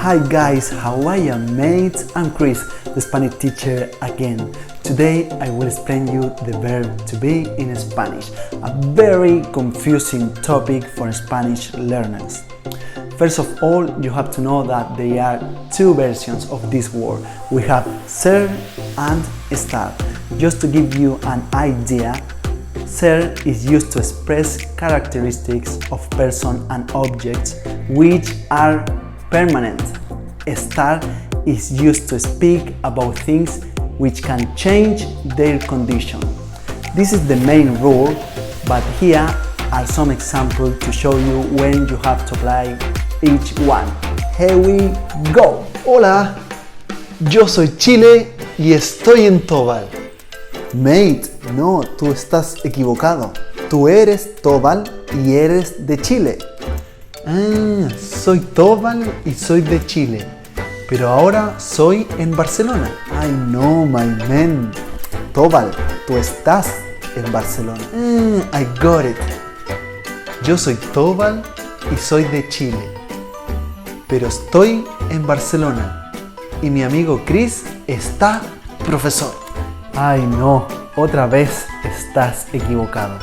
Hi guys, how are you mates? I'm Cris, the Spanish teacher again. Today I will explain you the verb to be in Spanish, a very confusing topic for Spanish learners. First of all, you have to know that there are two versions of this word. We have ser and estar. Just to give you an idea, ser is used to express characteristics of person and objects which are permanent. Estar is used to speak about things which can change their condition. This is the main rule, but here are some examples to show you when you have to apply each one. Here we go. Hola, yo soy Chile y estoy en Tobal. Mate, no, tú estás equivocado. Tú eres Tobal y eres de Chile. Soy Tobal y soy de Chile, pero ahora soy en Barcelona. Ay no, my man. Tobal, tú estás en Barcelona. I got it. Yo soy Tobal y soy de Chile, pero estoy en Barcelona y mi amigo Cris está profesor. Ay no, otra vez estás equivocado.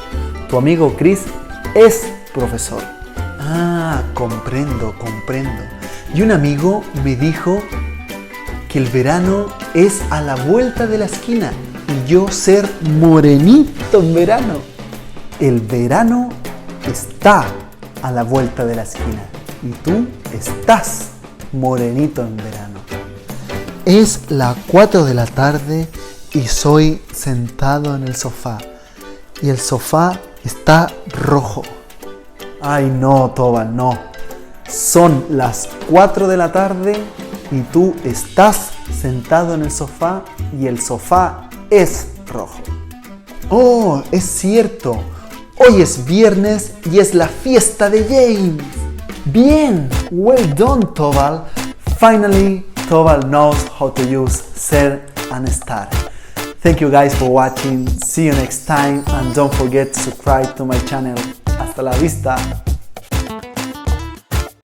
Tu amigo Cris es profesor. Comprendo. Y un amigo me dijo que el verano es a la vuelta de la esquina y yo ser morenito en verano. El verano está a la vuelta de la esquina y tú estás morenito en verano. Es las 4 de la tarde y soy sentado en el sofá y el sofá está rojo. Ay no, Tobal, no. Son las 4 de la tarde y tú estás sentado en el sofá y el sofá es rojo. Oh, es cierto. Hoy es viernes y es la fiesta de James. Bien, well done, Tobal. Finally, Tobal knows how to use ser and estar. Thank you guys for watching. See you next time and don't forget to subscribe to my channel. Hasta la vista.